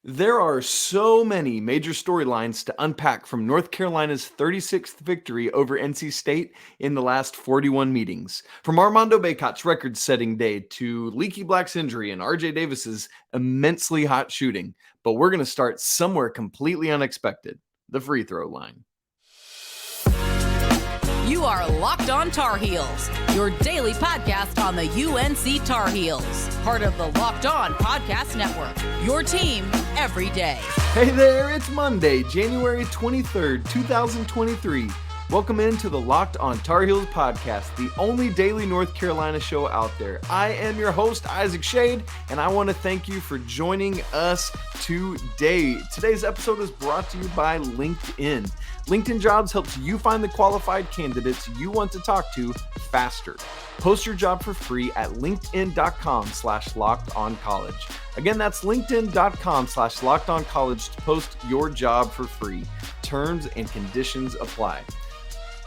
There are so many major storylines to unpack from North Carolina's 36th victory over NC State in the last 41 meetings. From Armando Bacot's record-setting day to Leaky Black's injury and RJ Davis's immensely hot shooting. But we're going to start somewhere completely unexpected, the free throw line. You are Locked On Tar Heels, your daily podcast on the UNC Tar Heels. Part of the Locked On Podcast Network, your team every day. Hey there, it's Monday, January 23rd, 2023. Welcome into the Locked On Tar Heels podcast, the only daily North Carolina show out there. I am your host, Isaac Schade, and I want to thank you for joining us today. Today's episode is brought to you by LinkedIn. LinkedIn Jobs helps you find the qualified candidates you want to talk to faster. Post your job for free at linkedin.com/lockedoncollege. Again, that's linkedin.com/lockedoncollege to post your job for free. Terms and conditions apply.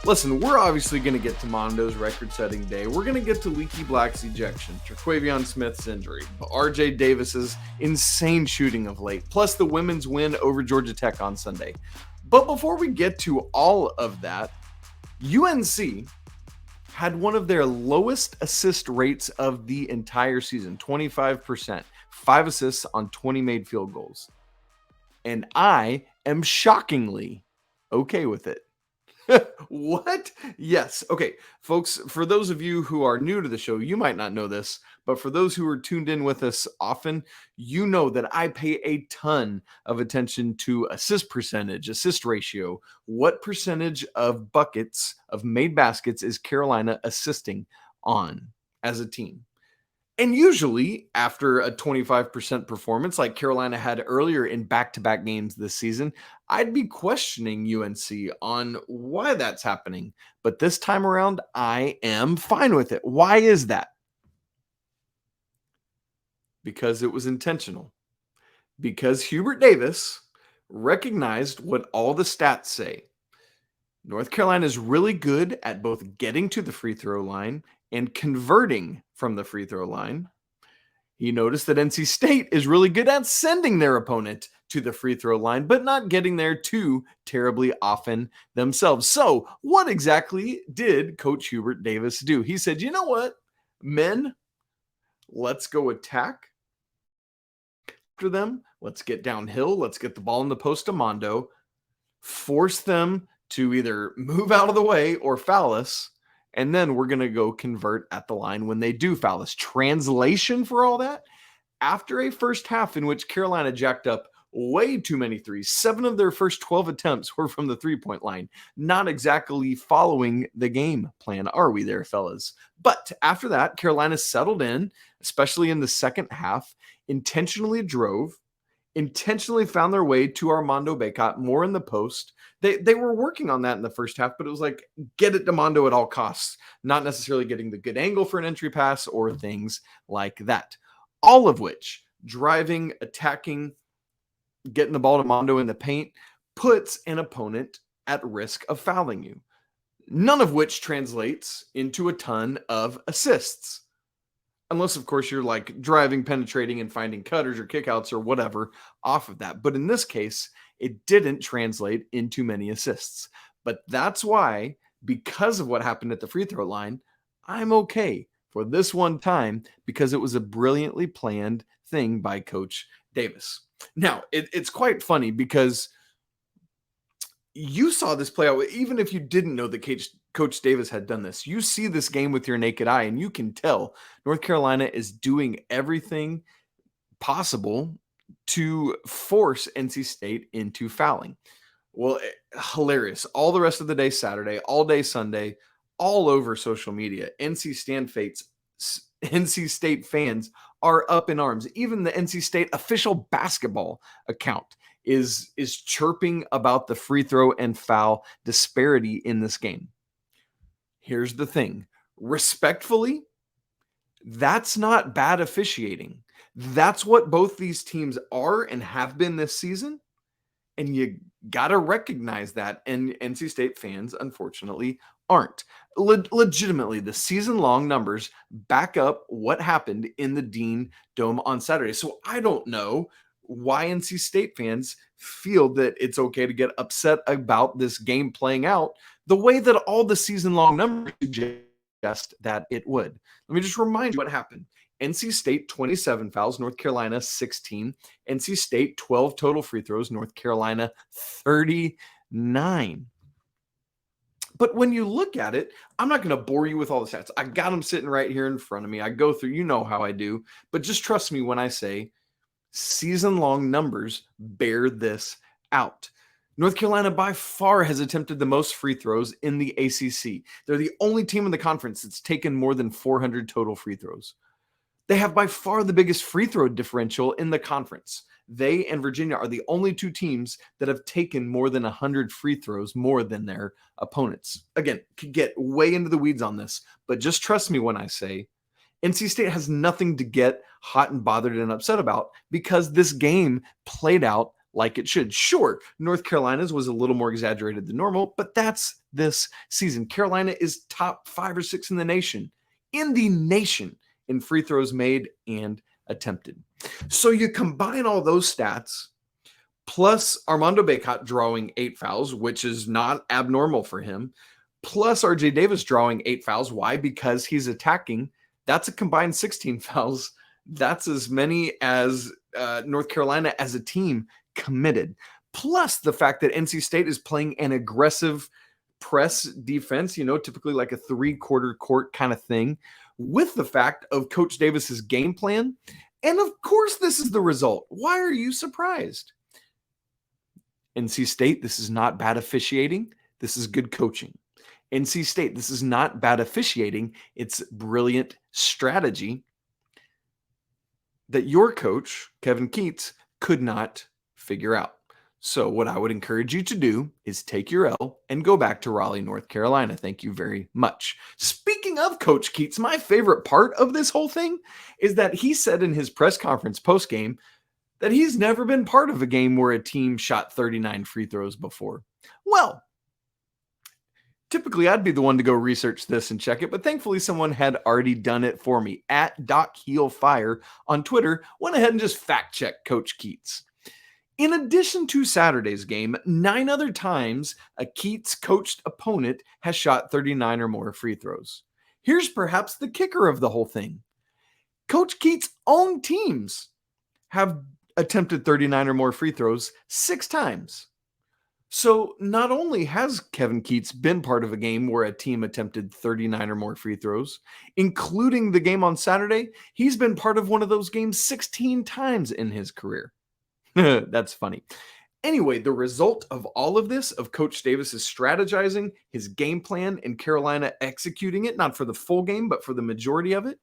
Listen, we're obviously going to get to Mondo's record-setting day. We're going to get to Leaky Black's ejection, Terquavion Smith's injury, RJ Davis's insane shooting of late, plus the women's win over Georgia Tech on Sunday. But before we get to all of that, UNC had one of their lowest assist rates of the entire season, 25%, 5 assists on 20 made field goals. And I am shockingly okay with it. What? Yes. Okay, folks, for those of you who are new to the show, you might not know this, but for those who are tuned in with us often, you know that I pay a ton of attention to assist percentage, assist ratio. What percentage of buckets, of made baskets, is Carolina assisting on as a team? And usually after a 25% performance like Carolina had earlier in back-to-back games this season, I'd be questioning UNC on why that's happening. But this time around, I am fine with it. Why is that? Because it was intentional. Because Hubert Davis recognized what all the stats say. North Carolina is really good at both getting to the free throw line and converting from the free throw line. He noticed that NC State is really good at sending their opponent to the free throw line, but not getting there too terribly often themselves. So what exactly did Coach Hubert Davis do? He said, you know what, men, let's go attack after them. Let's get downhill. Let's get the ball in the post to Mondo, force them to either move out of the way or foul us. And then we're going to go convert at the line when they do foul us. Translation for all that? After a first half in which Carolina jacked up way too many threes, 7 of their first 12 attempts were from the three-point line. Not exactly following the game plan, are we there, fellas? But after that, Carolina settled in, especially in the second half, intentionally drove, intentionally found their way to Armando Bacot more in the post. They were working on that in the first half, but it was like, get it to Mondo at all costs, not necessarily getting the good angle for an entry pass or things like that. All of which, driving, attacking, getting the ball to Mondo in the paint, puts an opponent at risk of fouling you. None of which translates into a ton of assists. Unless, of course, you're like driving, penetrating, and finding cutters or kickouts or whatever off of that. But in this case, it didn't translate into many assists. But that's why, because of what happened at the free throw line, I'm okay for this one time because it was a brilliantly planned thing by Coach Davis. Now, it's quite funny because you saw this play out, even if you didn't know that Coach Davis had done this. You see this game with your naked eye, and you can tell North Carolina is doing everything possible to force NC State into fouling. Well, hilarious. All the rest of the day Saturday, all day Sunday, all over social media, NC State fans are up in arms. Even the NC State official basketball account is chirping about the free throw and foul disparity in this game. Here's the thing. Respectfully, that's not bad officiating. That's what both these teams are and have been this season. And you got to recognize that. And NC State fans, unfortunately, aren't. Legitimately, the season-long numbers back up what happened in the Dean Dome on Saturday. So I don't know why NC State fans feel that it's okay to get upset about this game playing out the way that all the season-long numbers suggest that it would. Let me just remind you what happened. NC State 27 fouls, North Carolina 16. NC State 12 total free throws, North Carolina 39. But when you look at it, I'm not going to bore you with all the stats. I got them sitting right here in front of me. I go through, you know how I do. But just trust me when I say season-long numbers bear this out. North Carolina by far has attempted the most free throws in the ACC. They're the only team in the conference that's taken more than 400 total free throws. They have by far the biggest free throw differential in the conference. They and Virginia are the only two teams that have taken more than 100 free throws more than their opponents. Again, could get way into the weeds on this, but just trust me when I say NC State has nothing to get hot and bothered and upset about because this game played out like it should. Sure, North Carolina's was a little more exaggerated than normal, but that's this season. Carolina is top 5 or 6 in the nation in free throws made and attempted. So you combine all those stats plus Armando Bacot drawing 8 fouls, which is not abnormal for him, plus RJ Davis drawing 8 fouls. Why? Because he's attacking. That's a combined 16 fouls. That's as many as North Carolina as a team committed. Plus the fact that NC State is playing an aggressive press defense, typically like a 3/4 court kind of thing, with the fact of Coach Davis's game plan. And of course, this is the result. Why are you surprised? NC State, this is not bad officiating. This is good coaching. NC State, this is not bad officiating. It's brilliant strategy that your coach, Kevin Keatts, could not figure out. So what I would encourage you to do is take your L and go back to Raleigh, North Carolina. Thank you very much. Speaking of Coach Keatts, my favorite part of this whole thing is that he said in his press conference post-game that he's never been part of a game where a team shot 39 free throws before. Well, typically I'd be the one to go research this and check it, but thankfully someone had already done it for me. At DocHeelFire on Twitter went ahead and just fact-checked Coach Keatts. In addition to Saturday's game, 9 other times a Keatts coached opponent has shot 39 or more free throws. Here's perhaps the kicker of the whole thing. Coach Keatts' own teams have attempted 39 or more free throws 6 times. So not only has Kevin Keatts been part of a game where a team attempted 39 or more free throws, including the game on Saturday, he's been part of one of those games 16 times in his career. That's funny. Anyway, the result of all of this, of Coach Davis's strategizing, his game plan, and Carolina executing it, not for the full game, but for the majority of it,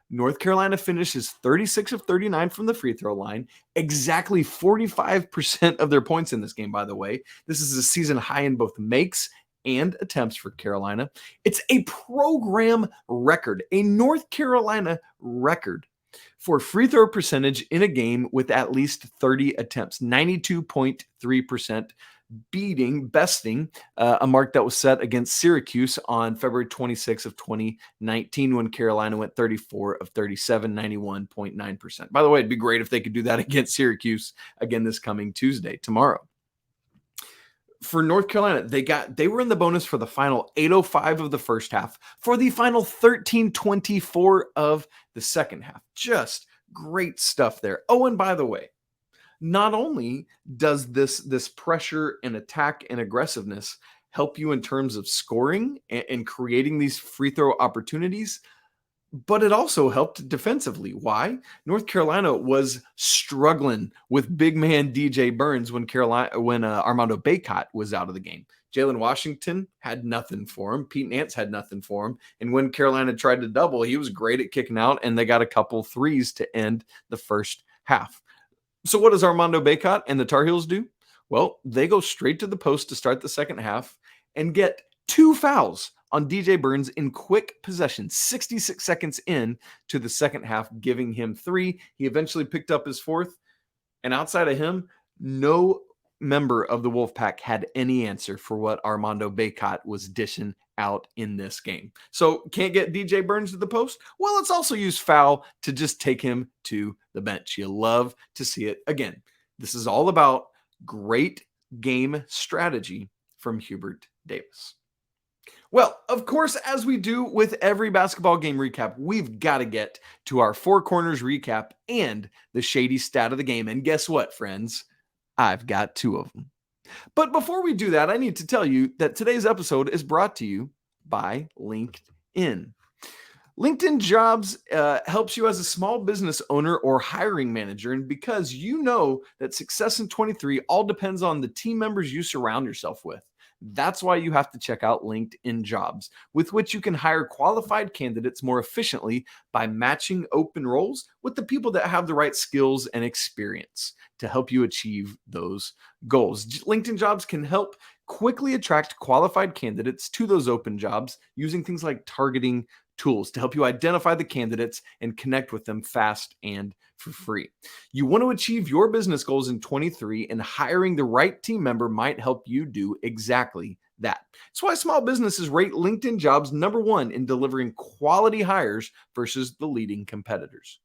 North Carolina finishes 36 of 39 from the free throw line, exactly 45% of their points in this game, by the way. This is a season high in both makes and attempts for Carolina. It's a program record, a North Carolina record for free throw percentage in a game with at least 30 attempts, 92.3%, besting a mark that was set against Syracuse on February 26 of 2019 when Carolina went 34 of 37, 91.9%. By the way, it'd be great if they could do that against Syracuse again this coming tomorrow. For North Carolina, they were in the bonus for the final 8:05 of the first half, for the final 13:24 of the second half. Just great stuff there. Oh, and by the way, not only does this pressure and attack and aggressiveness help you in terms of scoring and creating these free throw opportunities, but it also helped defensively. Why? North Carolina was struggling with big man DJ Burns when Armando Bacot was out of the game. Jalen Washington had nothing for him. Pete Nance had nothing for him. And when Carolina tried to double, he was great at kicking out, and they got a couple threes to end the first half. So what does Armando Bacot and the Tar Heels do? Well, they go straight to the post to start the second half and get 2 fouls on DJ Burns in quick possession, 66 seconds in to the second half, giving him 3. He eventually picked up his 4th. And outside of him, no member of the Wolfpack had any answer for what Armando Bacot was dishing out in this game. So can't get DJ Burns to the post? Well, let's also use foul to just take him to the bench. You love to see it. Again, this is all about great game strategy from Hubert Davis. Well, of course, as we do with every basketball game recap, we've got to get to our four corners recap and the shady stat of the game. And guess what, friends? I've got two of them. But before we do that, I need to tell you that today's episode is brought to you by LinkedIn. LinkedIn Jobs helps you as a small business owner or hiring manager. And because you know that success in 23 all depends on the team members you surround yourself with. That's why you have to check out LinkedIn Jobs, with which you can hire qualified candidates more efficiently by matching open roles with the people that have the right skills and experience to help you achieve those goals. LinkedIn Jobs can help quickly attract qualified candidates to those open jobs using things like targeting tools to help you identify the candidates and connect with them fast and for free. You want to achieve your business goals in 23, and hiring the right team member might help you do exactly that. That's why small businesses rate LinkedIn Jobs #1 in delivering quality hires versus the leading competitors.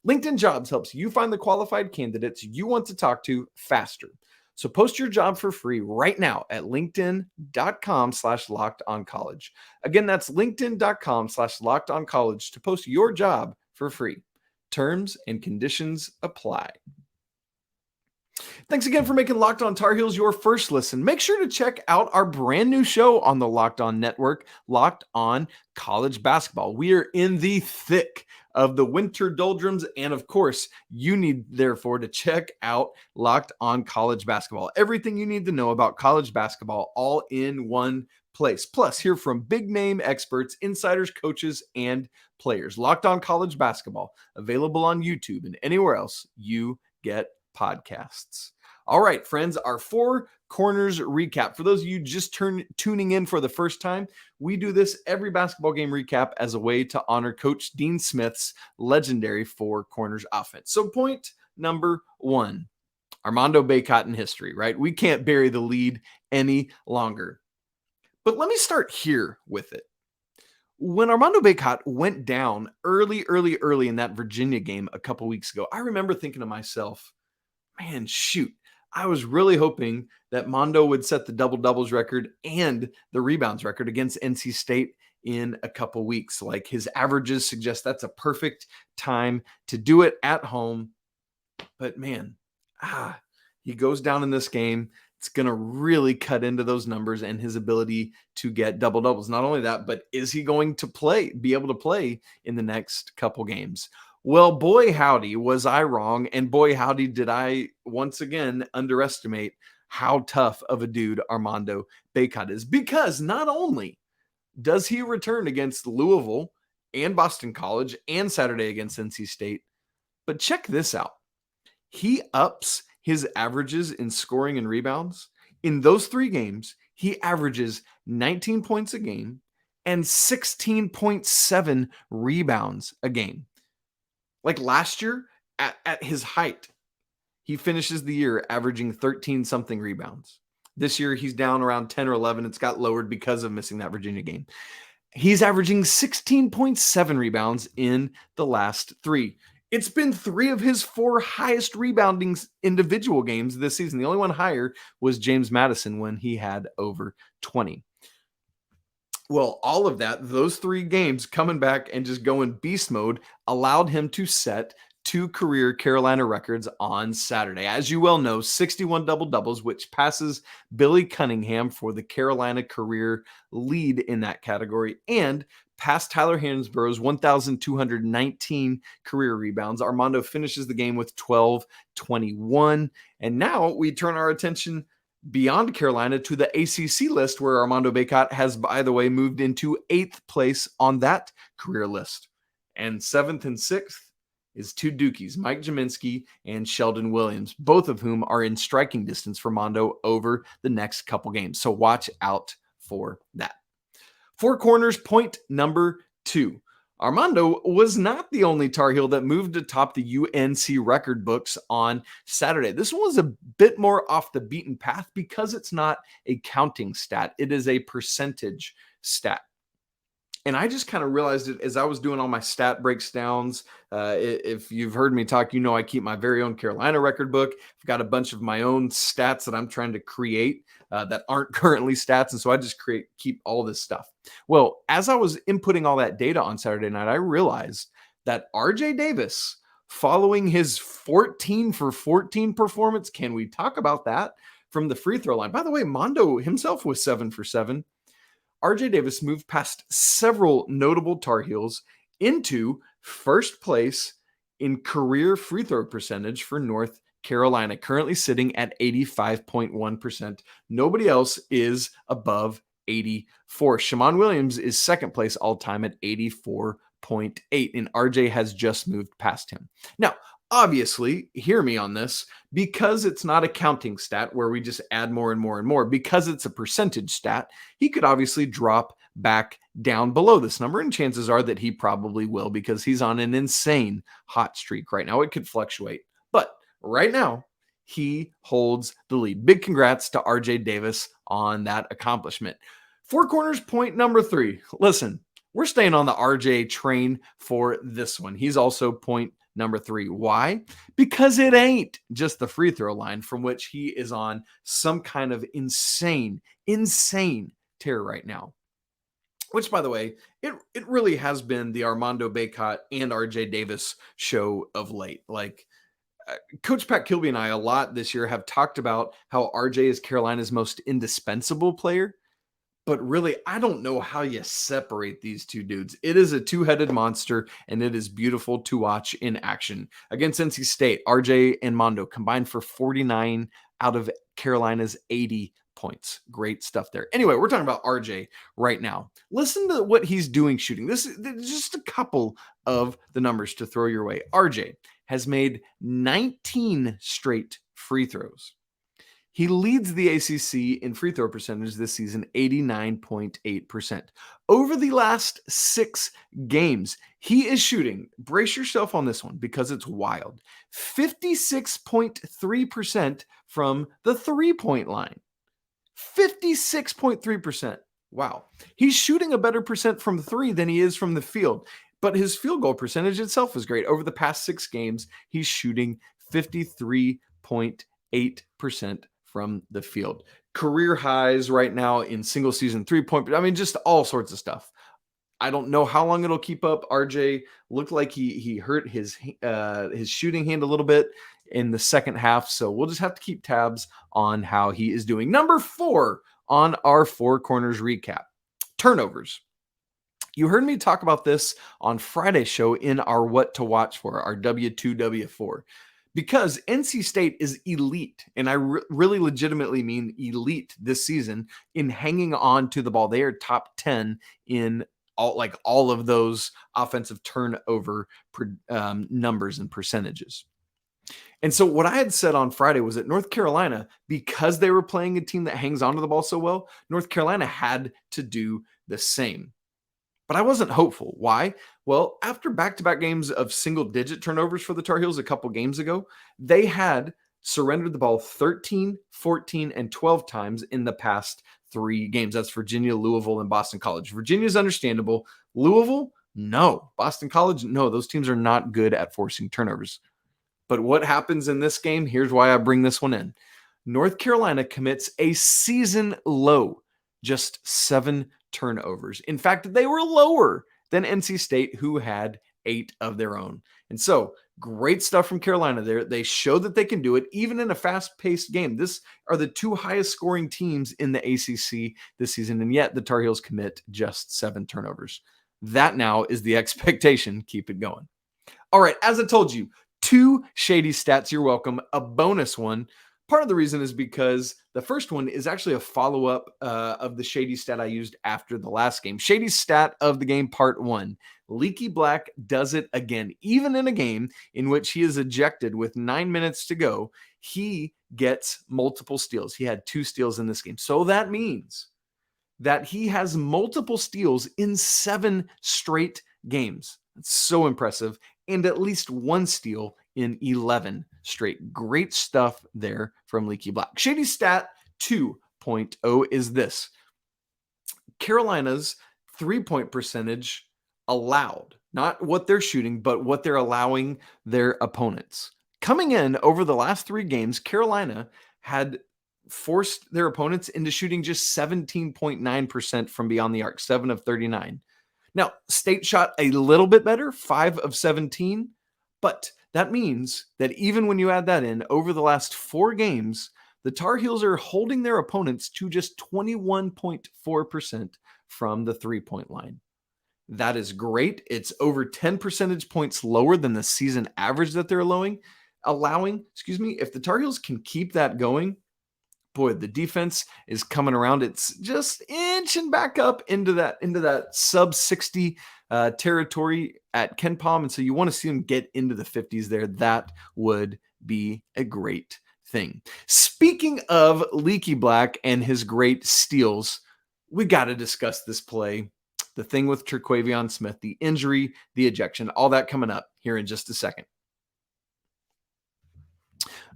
LinkedIn Jobs helps you find the qualified candidates you want to talk to faster. So post your job for free right now at linkedin.com/lockedoncollege. Again, that's linkedin.com/lockedoncollege to post your job for free. Terms and conditions apply. Thanks again for making Locked On Tar Heels your first listen. Make sure to check out our brand new show on the Locked On Network, Locked On College Basketball. We are in the thick of the winter doldrums, and of course, you need, therefore, to check out Locked On College Basketball. Everything you need to know about college basketball all in one place. Plus, hear from big-name experts, insiders, coaches, and players. Locked On College Basketball, available on YouTube and anywhere else you get podcasts. All right, friends, our four corners recap. For those of you just tuning in for the first time, we do this every basketball game recap as a way to honor Coach Dean Smith's legendary four corners offense. So point number one, Armando Bacot in history, right? We can't bury the lead any longer. But let me start here with it. When Armando Bacot went down early in that Virginia game a couple weeks ago, I remember thinking to myself, man, shoot, I was really hoping that Mondo would set the double-doubles record and the rebounds record against NC State in a couple weeks. Like, his averages suggest that's a perfect time to do it at home. But man, he goes down in this game. It's going to really cut into those numbers and his ability to get double-doubles. Not only that, but is he going to be able to play in the next couple games? Well, boy, howdy, was I wrong. And boy, howdy, did I once again underestimate how tough of a dude Armando Bacot is. Because not only does he return against Louisville and Boston College and Saturday against NC State, but check this out. He ups his averages in scoring and rebounds. In those three games, he averages 19 points a game and 16.7 rebounds a game. Like last year, at his height, he finishes the year averaging 13-something rebounds. This year, he's down around 10 or 11. It's got lowered because of missing that Virginia game. He's averaging 16.7 rebounds in the last three. It's been three of his four highest rebounding individual games this season. The only one higher was James Madison when he had over 20. Well, all of that, those three games coming back and just going beast mode allowed him to set two career Carolina records on Saturday. As you well know, 61 double-doubles, which passes Billy Cunningham for the Carolina career lead in that category, and past Tyler Hansbrough's 1,219 career rebounds. Armando finishes the game with 12-21. And now we turn our attention beyond Carolina to the ACC list, where Armando Bacot has, by the way, moved into 8th place on that career list. And 7th and 6th is two Dukies, Mike Jaminski and Sheldon Williams, both of whom are in striking distance for Mondo over the next couple games. So watch out for that. Four corners, point number two. Armando was not the only Tar Heel that moved atop the UNC record books on Saturday. This one was a bit more off the beaten path because it's not a counting stat. It is a percentage stat. And I just kind of realized it as I was doing all my stat breakdowns. If you've heard me talk, you know I keep my very own Carolina record book. I've got a bunch of my own stats that I'm trying to create that aren't currently stats. And so I just keep all this stuff. Well, as I was inputting all that data on Saturday night, I realized that RJ Davis, following his 14 for 14 performance, can we talk about that from the free throw line? By the way, Mondo himself was 7 for 7. RJ Davis moved past several notable Tar Heels into first place in career free throw percentage for North Carolina, currently sitting at 85.1%. Nobody else is above 84. Shammond Williams is second place all time at 84.8, and RJ has just moved past him. Now, obviously, hear me on this, because it's not a counting stat where we just add more and more and more, because it's a percentage stat, he could obviously drop back down below this number, and chances are that he probably will because he's on an insane hot streak right now. It could fluctuate, but right now, he holds the lead. Big congrats to RJ Davis on that accomplishment. Four Corners point number 3. Listen, we're staying on the RJ train for this one. He's also point number 3. Why? Because it ain't just the free throw line from which he is on some kind of insane tear right now. Which, by the way, it really has been the Armando Bacot and RJ Davis show of late. Like, Coach Pat Kilby and I a lot this year have talked about how RJ is Carolina's most indispensable player. But really, I don't know how you separate these two dudes. It is a two-headed monster, and it is beautiful to watch in action. Against NC State, RJ and Mondo combined for 49 out of Carolina's 80 points. Great stuff there. Anyway, we're talking about RJ right now. Listen to what he's doing shooting. This is just a couple of the numbers to throw your way. RJ has made 19 straight free throws. He leads the ACC in free throw percentage this season, 89.8%. Over the last 6 games, he is shooting, brace yourself on this one because it's wild, 56.3% from the three-point line. 56.3%. Wow. He's shooting a better percent from 3 than he is from the field, but his field goal percentage itself is great. Over the past 6 games, he's shooting 53.8% from the field. Career highs right now in single season 3-point. I mean, just all sorts of stuff. I don't know how long it'll keep up. RJ looked like he hurt his shooting hand a little bit in the second half, so we'll just have to keep tabs on how he is doing. Number 4 on our Four Corners recap: turnovers. You heard me talk about this on Friday's show in our What to Watch For, our W2, W4. Because NC State is elite, and I really legitimately mean elite this season in hanging on to the ball. They are top 10 in all of those offensive turnover numbers and percentages. And so what I had said on Friday was that North Carolina, because they were playing a team that hangs onto the ball so well, North Carolina had to do the same. But I wasn't hopeful. Why? Well, after back-to-back games of single-digit turnovers for the Tar Heels a couple games ago, they had surrendered the ball 13, 14, and 12 times in the past 3 games. That's Virginia, Louisville, and Boston College. Virginia's understandable. Louisville, no. Boston College, no. Those teams are not good at forcing turnovers. But what happens in this game? Here's why I bring this one in. North Carolina commits a season low, just 7 turnovers. In fact, they were lower than NC State, who had 8 of their own. And so, great stuff from Carolina there. They showed that they can do it, even in a fast-paced game. This are the 2 highest-scoring teams in the ACC this season, and yet the Tar Heels commit just 7 turnovers. That now is the expectation. Keep it going. All right, as I told you, 2 shady stats. You're welcome. A bonus one. Part of the reason is because the first one is actually a follow-up of the shady stat I used after the last game. Shady stat of the game, part 1. Leaky Black does it again. Even in a game in which he is ejected with 9 minutes to go, he gets multiple steals. He had 2 steals in this game. So that means that he has multiple steals in 7 straight games. That's so impressive. And at least one steal in 11 straight. Great stuff there from Leaky Black. Schadey Stat 2.0 is this. Carolina's three-point percentage allowed, not what they're shooting, but what they're allowing their opponents. Coming in over the last 3 games, Carolina had forced their opponents into shooting just 17.9% from beyond the arc, 7 of 39. Now, State shot a little bit better, 5 of 17, but that means that even when you add that in, over the last 4 games, the Tar Heels are holding their opponents to just 21.4% from the three-point line. That is great. It's over 10 percentage points lower than the season average that they're allowing. If the Tar Heels can keep that going, boy, the defense is coming around. It's just inching back up into that sub 60 territory at Ken Palm. And so you want to see them get into the 50s there. That would be a great thing. Speaking of Leaky Black and his great steals, we got to discuss this play. The thing with Terquavion Smith, the injury, the ejection, all that coming up here in just a second.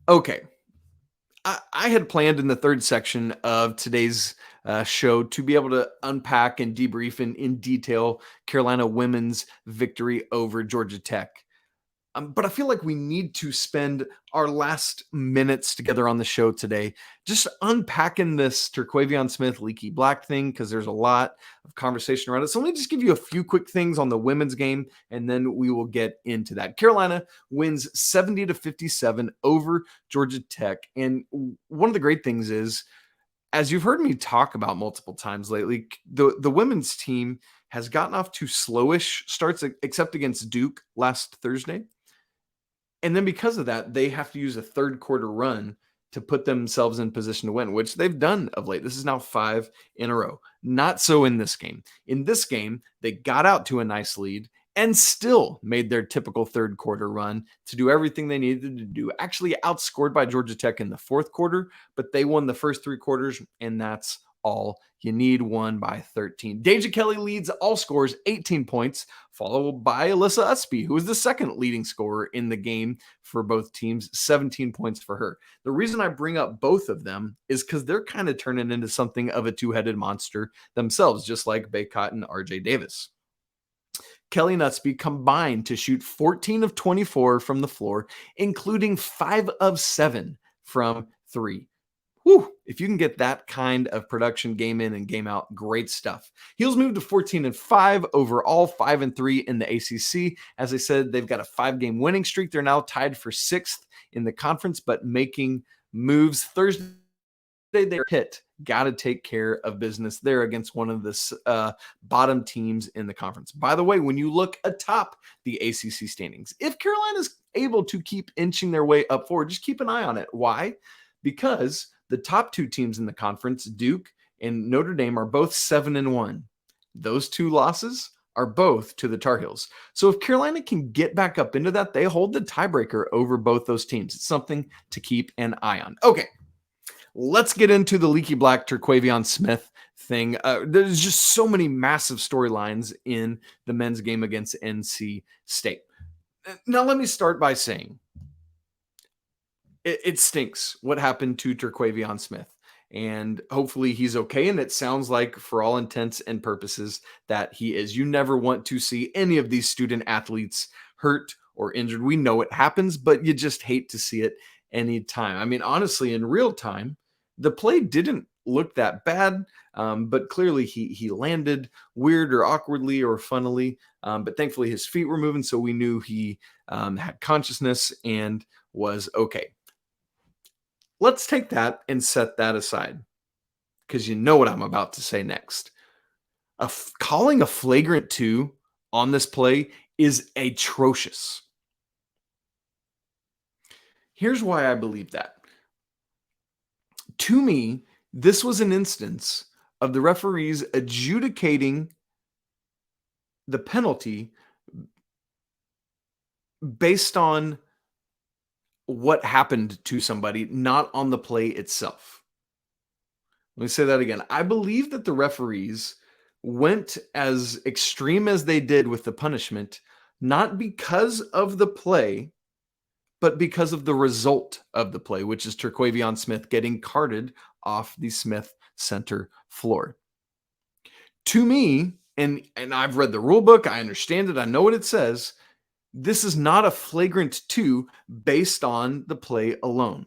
Okay. I had planned in the third section of today's show to be able to unpack and debrief in detail Carolina women's victory over Georgia Tech. But I feel like we need to spend our last minutes together on the show today just unpacking this Terquavion Smith, Leaky Black thing, because there's a lot of conversation around it. So let me just give you a few quick things on the women's game, and then we will get into that. Carolina wins 70-57 over Georgia Tech. And one of the great things is, as you've heard me talk about multiple times lately, the women's team has gotten off to slowish starts, except against Duke last Thursday. And then because of that, they have to use a third quarter run to put themselves in position to win, which they've done of late. This is now 5 in a row. Not so in this game. In this game, they got out to a nice lead and still made their typical third quarter run to do everything they needed to do. Actually outscored by Georgia Tech in the fourth quarter, but they won the first 3 quarters, and that's all you need. 1 by 13. Deja Kelly leads all scores, 18 points, followed by Alyssa Usby, who is the second leading scorer in the game for both teams, 17 points for her. The reason I bring up both of them is because they're kind of turning into something of a two-headed monster themselves, just like Bacot and RJ Davis. Kelly and Usby combined to shoot 14 of 24 from the floor, including 5 of 7 from 3. Whew, if you can get that kind of production game in and game out, great stuff. Heels moved to 14-5 overall, 5-3 in the ACC. As I said, they've got a 5-game winning streak. They're now tied for 6th in the conference, but making moves. Thursday, they're hit. Got to take care of business there against one of the bottom teams in the conference. By the way, when you look atop the ACC standings, if Carolina's able to keep inching their way up forward, just keep an eye on it. Why? Because the top 2 teams in the conference, Duke and Notre Dame, are both 7-1. Those 2 losses are both to the Tar Heels. So if Carolina can get back up into that, they hold the tiebreaker over both those teams. It's something to keep an eye on. Okay, let's get into the Leaky Black Terquavion Smith thing. There's just so many massive storylines in the men's game against NC State. Now, let me start by saying, it stinks what happened to Terquavion Smith, and hopefully he's okay. And it sounds like, for all intents and purposes, that he is. You never want to see any of these student athletes hurt or injured. We know it happens, but you just hate to see it anytime. I mean, honestly, in real time, the play didn't look that bad, but clearly he landed weird or awkwardly or funnily. But thankfully his feet were moving, so we knew he had consciousness and was okay. Let's take that and set that aside, because you know what I'm about to say next. Calling a flagrant 2 on this play is atrocious. Here's why I believe that. To me, this was an instance of the referees adjudicating the penalty based on what happened to somebody, not on the play itself. Let me say that again. I believe that the referees went as extreme as they did with the punishment, not because of the play, but because of the result of the play, which is Terquavion Smith getting carted off the Smith center floor. To me, and I've read the rule book, I understand it, I know what it says, this is not a flagrant 2 based on the play alone.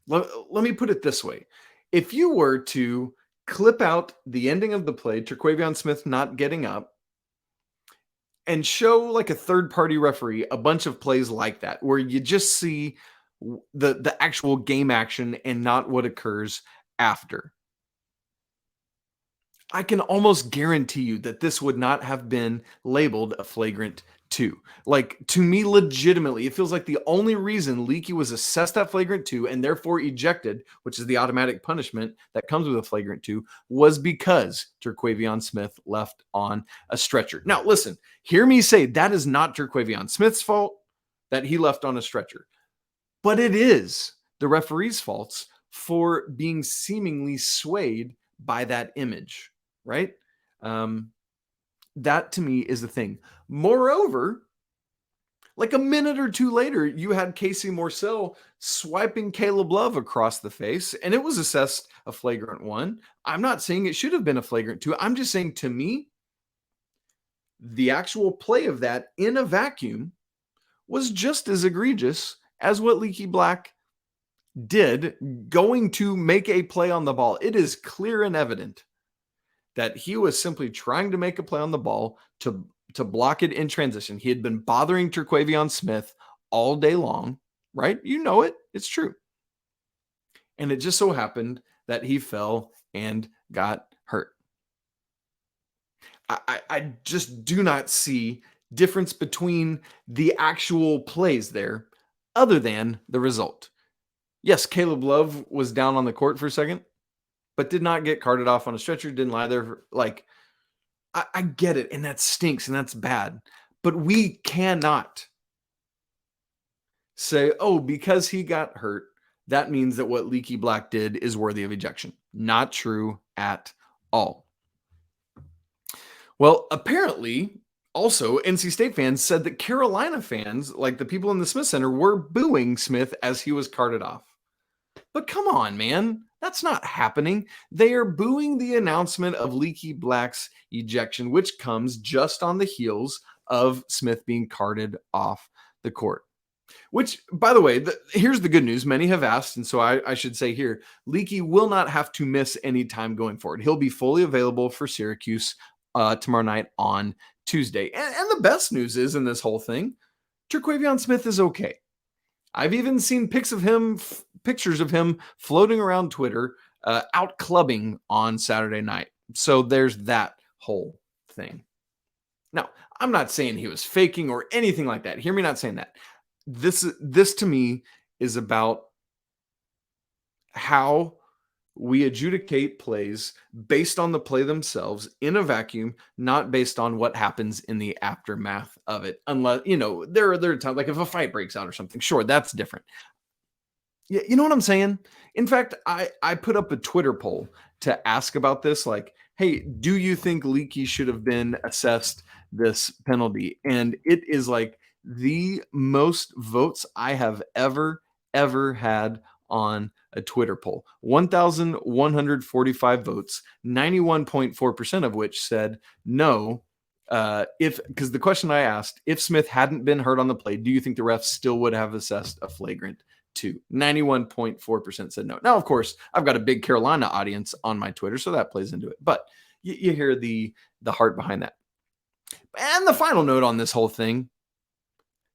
Let me put it this way. If you were to clip out the ending of the play, Terquavion Smith not getting up, and show like a third-party referee a bunch of plays like that, where you just see the actual game action and not what occurs after, I can almost guarantee you that this would not have been labeled a flagrant 2. Like, to me, legitimately, it feels like the only reason Leaky was assessed at flagrant 2 and therefore ejected, which is the automatic punishment that comes with a flagrant 2, was because Terquavion Smith left on a stretcher. Now, listen, hear me say that is not Terquavion Smith's fault that he left on a stretcher, but it is the referee's faults for being seemingly swayed by that image. Right? That to me is the thing. Moreover, like a minute or two later, you had Casey Morsell swiping Caleb Love across the face, and it was assessed a flagrant 1. I'm not saying it should have been a flagrant 2. I'm just saying, to me, the actual play of that in a vacuum was just as egregious as what Leaky Black did going to make a play on the ball. It is clear and evident that he was simply trying to make a play on the ball to block it in transition. He had been bothering Terquavion Smith all day long, right? You know it. It's true. And it just so happened that he fell and got hurt. I just do not see difference between the actual plays there other than the result. Yes, Caleb Love was down on the court for a second, but did not get carted off on a stretcher, didn't lie there. Like, I get it, and that stinks, and that's bad. But we cannot say, oh, because he got hurt, that means that what Leaky Black did is worthy of ejection. Not true at all. Well, apparently, also, NC State fans said that Carolina fans, like the people in the Smith Center, were booing Smith as he was carted off. But come on, man. That's not happening. They are booing the announcement of Leaky Black's ejection, which comes just on the heels of Smith being carted off the court. Which, by the way, here's the good news. Many have asked, and so I should say here, Leaky will not have to miss any time going forward. He'll be fully available for Syracuse tomorrow night on Tuesday. And the best news is in this whole thing, Terquavion Smith is okay. I've even seen pictures of him floating around Twitter out clubbing on Saturday night. So there's that whole thing. Now, I'm not saying he was faking or anything like that. Hear me not saying that. This to me is about how we adjudicate plays based on the play themselves in a vacuum, not based on what happens in the aftermath of it. Unless, there are times, like if a fight breaks out or something, sure, that's different. Yeah, you know what I'm saying? In fact, I put up a Twitter poll to ask about this, like, hey, do you think Leaky should have been assessed this penalty? And it is like the most votes I have ever had on a Twitter poll. 1,145 votes, 91.4% of which said no. Because the question I asked, if Smith hadn't been hurt on the play, do you think the refs still would have assessed a flagrant 2? 91.4% said no. Now, of course, I've got a big Carolina audience on my Twitter, so that plays into it. But you hear the heart behind that. And the final note on this whole thing,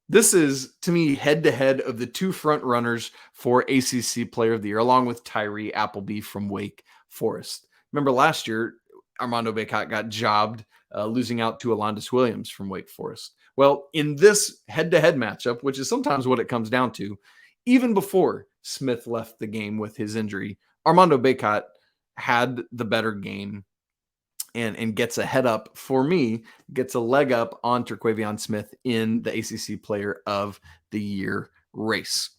this is, to me, head-to-head of the two front runners for ACC Player of the Year, along with Tyree Appleby from Wake Forest. Remember last year, Armando Bacot got jobbed, losing out to Alondis Williams from Wake Forest. Well, in this head-to-head matchup, which is sometimes what it comes down to, even before Smith left the game with his injury, Armando Bacot had the better game and gets a head up, for me, gets a leg up on Terquavion Smith in the ACC Player of the Year race.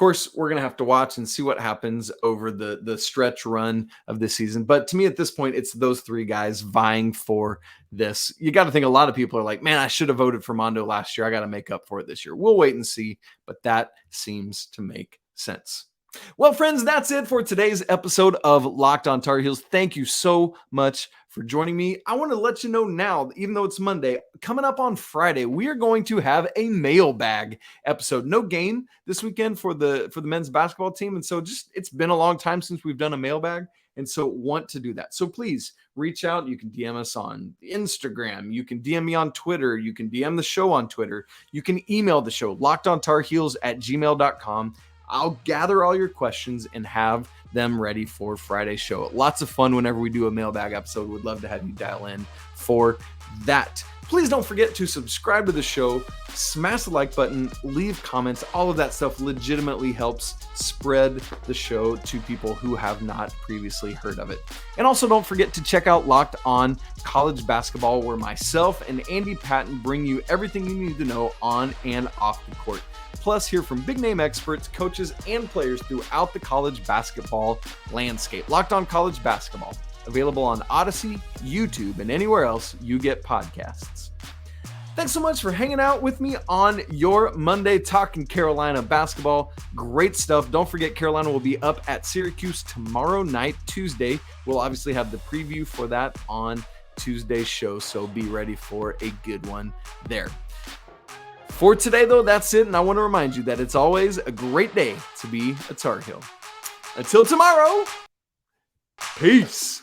course, we're going to have to watch and see what happens over the stretch run of this season. But to me, at this point, it's those three guys vying for this. You got to think a lot of people are like, man, I should have voted for Mondo last year. I got to make up for it this year. We'll wait and see. But that seems to make sense. Well, friends, that's it for today's episode of Locked on Tar Heels. Thank you so much for joining me. I want to let you know now, even though it's Monday, coming up on Friday, we are going to have a mailbag episode. No game this weekend for the men's basketball team. And so it's been a long time since we've done a mailbag. And so want to do that. So please reach out. You can DM us on Instagram. You can DM me on Twitter. You can DM the show on Twitter. You can email the show, lockedontarheels@gmail.com. I'll gather all your questions and have them ready for Friday's show. Lots of fun whenever we do a mailbag episode. Would love to have you dial in for that. Please don't forget to subscribe to the show, smash the like button, leave comments. All of that stuff legitimately helps spread the show to people who have not previously heard of it. And also don't forget to check out Locked on College Basketball, where myself and Andy Patton bring you everything you need to know on and off the court. Plus, hear from big name experts, coaches, and players throughout the college basketball landscape. Locked on College Basketball, available on Odyssey, YouTube, and anywhere else you get podcasts. Thanks so much for hanging out with me on your Monday talking Carolina basketball. Great stuff. Don't forget, Carolina will be up at Syracuse tomorrow night, Tuesday. We'll obviously have the preview for that on Tuesday's show, so be ready for a good one there. For today, though, that's it, and I want to remind you that it's always a great day to be a Tar Heel. Until tomorrow, peace.